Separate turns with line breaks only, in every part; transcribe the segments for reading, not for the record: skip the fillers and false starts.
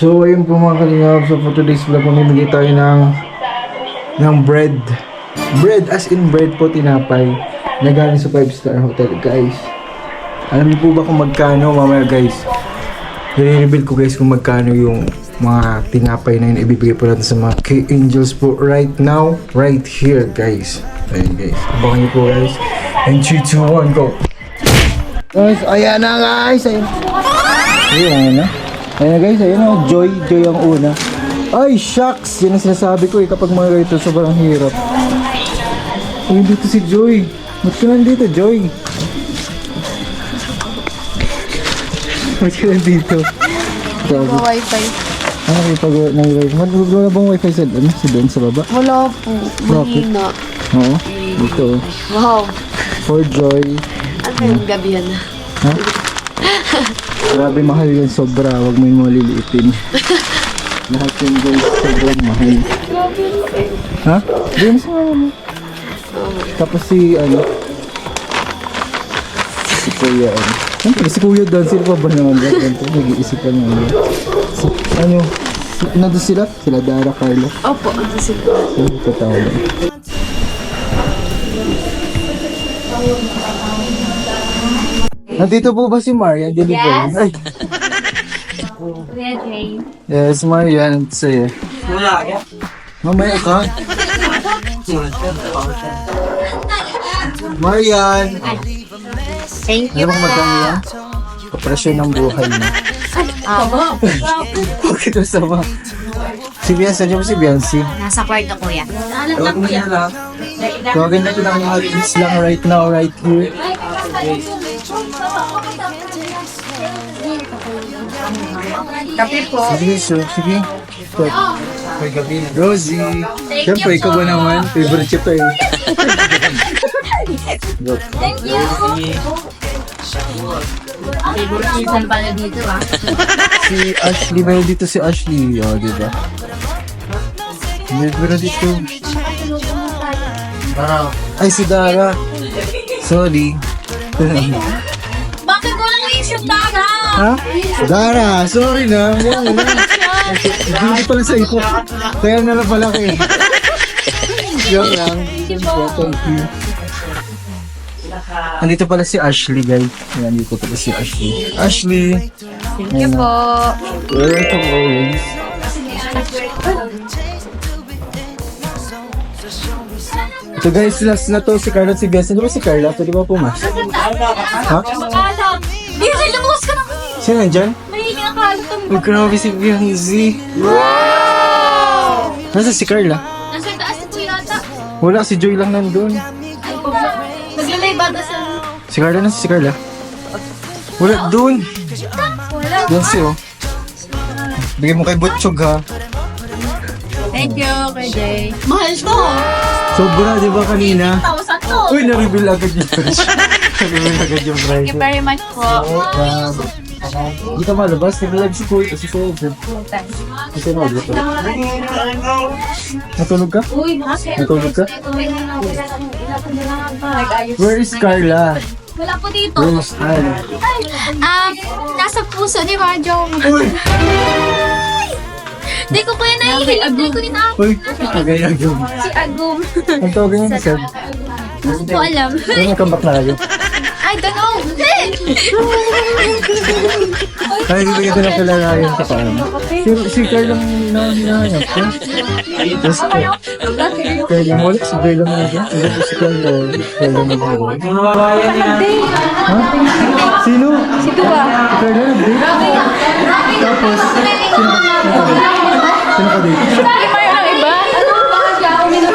So ayun po mga kalingap, so for today's vlog mamimigay tayo ng bread. Bread as in bread po, tinapay na galing sa 5-star hotel guys. Alam niyo po ba kung magkano mamaya guys? I-reveal ko guys kung magkano yung mga tinapay na yun ibibigay po natin sa mga K-Angels po right now, right here guys. Ayun guys, abangan niyo po guys. And 3, 2, 1, go! Guys, ayan na guys! Ayan na. Ayan na guys, ayan na. Joy ang una. Ay, shucks! Yan ang sinasabi ko kapag mga ganito, sobrang hirap. Ayun dito si Joy. Ba't ka nandito, Joy? Ba't ka nandito?
Wifi.
Ano kayo pag nag-wifi? Wala bang wifi sa doon sa baba?
Wala po. Mahina.
Oo, dito.
Wow.
For Joy.
Ano yung gabi yan?
Ha? Grabe mahal yan, sobra. Huwag mo yung maliliitin. Lahat yung guys, sobrang mahal. Ha? Di mo sa mo. Tapos si Kuya Siyempre si Kuya Dan, sila pa ba naman dyan? Nag-iisip pa naman. Nandun sila? Sila Dara, Carla.
Opo, ano sila?
Totoo lang. Nandito po ba si Maria? Delivery? Ay. Yes, Maria. Ano sa'yo? Mamaya ka. Marian!
Thank
Alam mo kung magkano yan? Kapresyon ng buhay mo. Bakit masama? Si Biancy, ano mo si Biancy?
Nasa kwarto ko yan. Alam na kuya.
Tawagin natin ang mga kids lang right now, right here.
Kape po.
Sige, sige. May gabi. Rosie. Siyempre, ikaw ba naman? Favorite siya tayo.
Thank you. Favorite season pala dito
Si Ashley, meron dito si Ashley. O, diba? Meron dito. Ay, si Dara. Sorry.
Bakit ko lang i-shoot Dara?
Ha? Dara, sorry na. Hindi pala sa iko. Kaya na lang pala kayo. Joke lang. Thank you. Nandito pala si Ashley, guys. Nandito pala si Ashley. Ashley!
Thank you po.
Welcome always. So guys, last na to si Carla at si Biancy. Ano ba si Carla? Pwede ba pumas? Ha?
Kalat. Biancy, lumabas ka na.
Sino nandyan?
May kinakalat ang
Uy, grabe si Biancy. Wow! Nasa si Carla?
nasa taas po yata.
Wala, si Joy lang nandun.
Ay, naglalay ba sa...
Si Carla, nasa si Carla? Wala, dun.
Wala.
Biancy, oh. Bigay mo kay Butchog, ha?
Thank you, Kuya Jay. Mahal to.
Sobra, di ba kanina?
1,000 to.
Uy, na-reveal agad yung price. Na-reveal agad yung price.
Thank you very much po.
Hindi ka malabas, nag-live si Kuya. Si Kuya. Kasi nalabas. Natulog ka?
Uy, bakit?
Natulog ka?
Nag-ayos.
Where is Carla?
Wala po dito.
Where is Carla?
Nasa puso ni Marjo.
Uy!
Hindi ko kuya nahihilig. Hindi ko din ako.
Uy, kagayag yung.
Si Agum.
Ang tawagin niya ni Seb.
Hindi ko alam.
Kaya nagkambak na kayo.
I don't know.
Ay, hindi ko na kilala yun sa paano. Si Carla ang hinahanap ko. Yes po. Carla, wala si Carla na dyan. Wala po si Carla. Carla na dyan. Ha? Sino?
Si Tua.
Si Carla na date? Tapos, sino ka date?
Streamer ang iba? Ano ba siya?
Ano yan?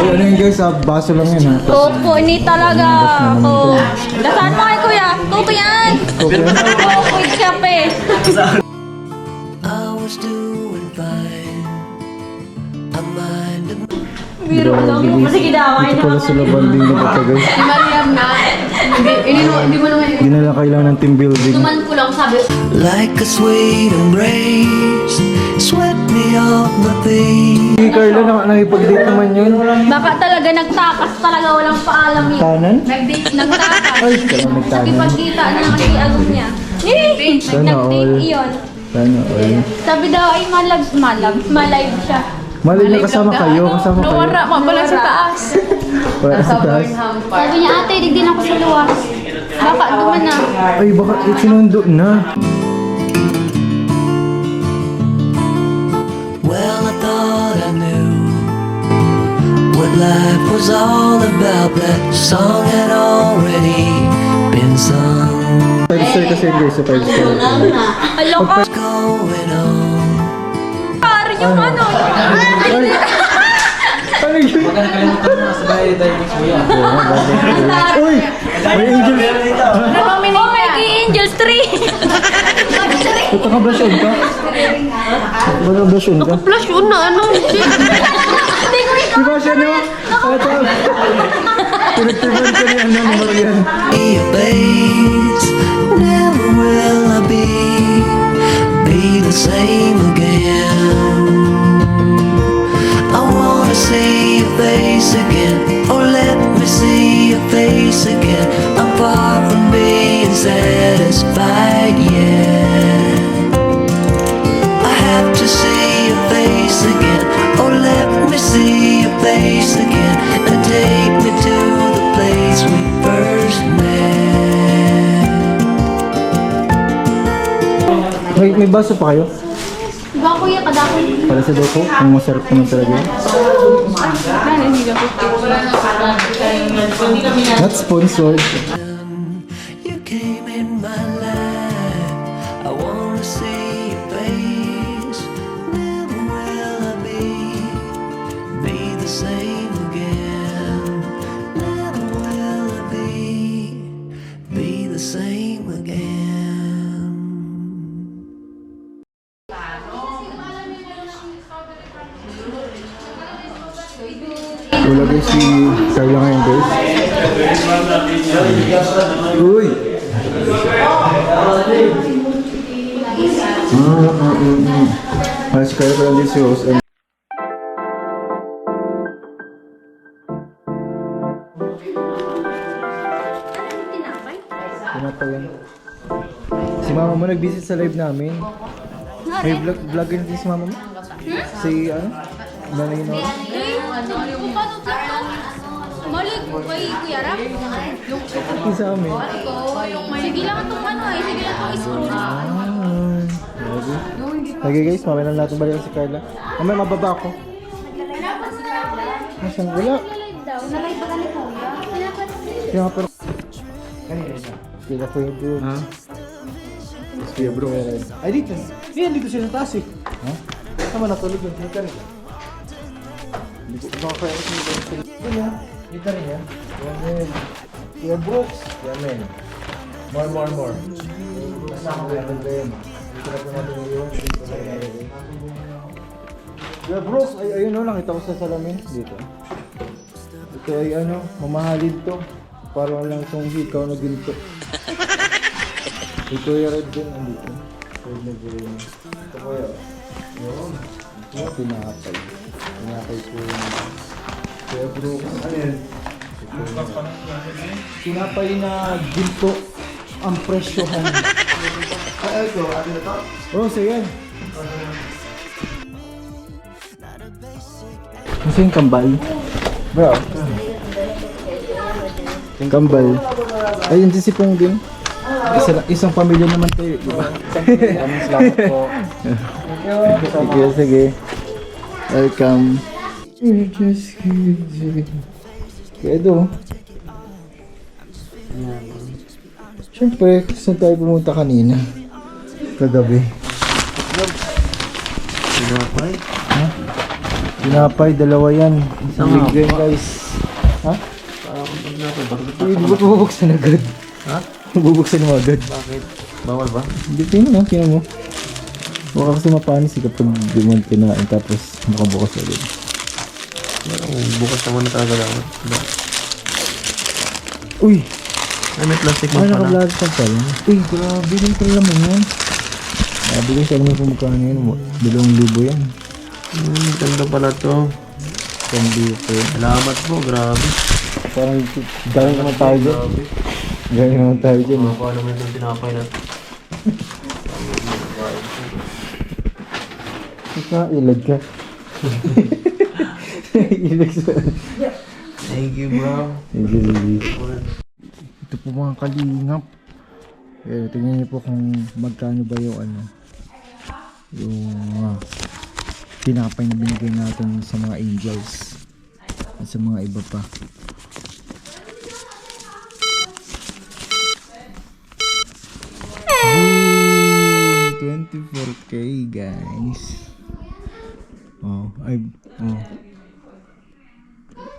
Ano yun guys, baso lang yun ha.
Coco, ini talaga. Ako. Dasaan mo kay kuya. Coco yan. Coco, kape.
I was doing fine. I'm
Biro lang yung masige daway
Ito pala sila banding na ito guys.
Si Mariam na, hindi mo naman
Hindi na lang kailangan ng team building.
Tuman ko lang sabi,
Like a sweet embrace, swept me off my feet.
Si Carla, nakipag-date naman yun.
Baka talaga nagtakas talaga, walang paalam yun.
Tanan?
Nagtakas.
Ay, kaya nagtanan.
Nakipagkita na lang si agos niya.
Sana all.
Nag-date iyon.
Sana all.
Sabi daw ay malive siya.
Mali na kasama kayo, kasama kayo.
nawara mo pala sa taas.
Wala sa taas.
Burnham Park.
Sabi niya, ate, digdin ako sa luwas. Baka duman na.
Ay, baka sinundo na.
Well, I thought I knew what life was all about. That song had already been sung.
5-star kasi guys, sa 5-star.
Alo ka,
What's going on?
yung ano.
Ay! Ano yun? Baka nakalimutan mo na sa bahay tayo ng kuya. Uy! May angel!
Oh my God, Angels 3.
Ito ka blush on ka? Baka blush on ka?
Flash yun na, ano?
Hindi ko ito.
Di ba siya no? Ito! Pinagtiban ko niya ano naman yan.
Be a face, never will I be the same again. I wanna see your face again, oh let me see your face again. I'm far from being satisfied yet. I have to see your face again, oh let me see your face again, and take me to the place we first met.
May baso pa kayo?
Diba kuya, kadakon.
Para sa doko? Ang masarap naman talaga yun. Not sponsored.
You came in my life, I wanna see your face. Never will I be the same again. Never will I be the same again.
Wala guys si Carla ngayon guys. Uy! Si Carla pala din si host. Tinataw yan. Si mama mo nag-visit sa live namin. May vlogger din si mama mo? Si ano? Nanay na.
Malik, kay Kuya Rap.
Yung sa amin.
Sige lang itong ano eh. Sige lang itong scroll.
Okay guys, mamaya na natin balikan si Carla. Mamaya mababa ako. Nasaan? Wala.
Nalive ba ka ni Kuya?
Kaya nga pero... Kaya ko yung doon. Ha? Kaya bro. Ay dito. Yan dito siya sa taas eh. Ha? Tama natulog yun. Dito rin. Dito ko kaya ko dito. Dito rin yan. Yan. Kaya Brooks. Yan men. More. Kasama ko yan. Dito na po natin yung dito na yan. Kaya Brooks. Ay ayun o. Nakita ko sa salamin. Dito. Ito ay ano. Mamahalid to. Parang lang itong hikaw na ginto. Ito yung red din. Andito. Red na green. Ito ko yun. Yun. Ito pinakapay. Pinakapay ko yun. Kaya bro, ano yun? Pinapay na ginto ang presyohan. Ay, ito. Atin na to? Oo, so yan. Kasi yung kambal. Bro. Yung kambal. Ay, yung sisipong din. Isang pamilya naman tayo, di ba? Salamat po. Sige. Welcome. Kaya ito. Siyempre, saan tayo pumunta kanina? Kagabi. Tinapay? Ha? Tinapay, dalawa yan. Bigyan guys. Ha? Hindi ba't bubuksan agad? Ha? Bubuksan mo agad. Bakit? Bawal ba? Hindi, tingnan mo. Baka kasi mapanis kapag di mo kinain tapos nakabukas agad.
Bukas naman na talaga lang.
Uy!
Ay, may plastic mo
Ay,
pala.
naka-vlog ka pala. Uy, grabe rin pala naman yan. Grabe guys, alam mo kung magkano yan. 2,000 yan.
Ganda pala to.
1,000.
Salamat po, grabe.
Parang galing naman tayo dyan.
Grabe.
Galing naman tayo dyan.
Mga paano mo itong tinapay na.
Ika, ilag ka. Ilag sa...
Thank you, bro.
Sige. Ito po mga kalingap. Tingnan niyo po kung magkano ba yung yung tinapay na binigay natin sa mga angels at sa mga iba pa. Boom! 24k guys.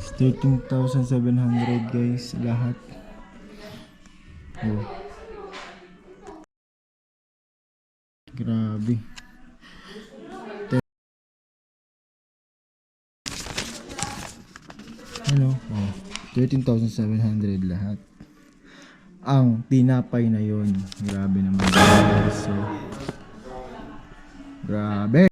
It's 13,700 guys lahat. Grabe. Ano? 13,700 lahat. Ang tinapay na yon. Grabe naman. So, grabe.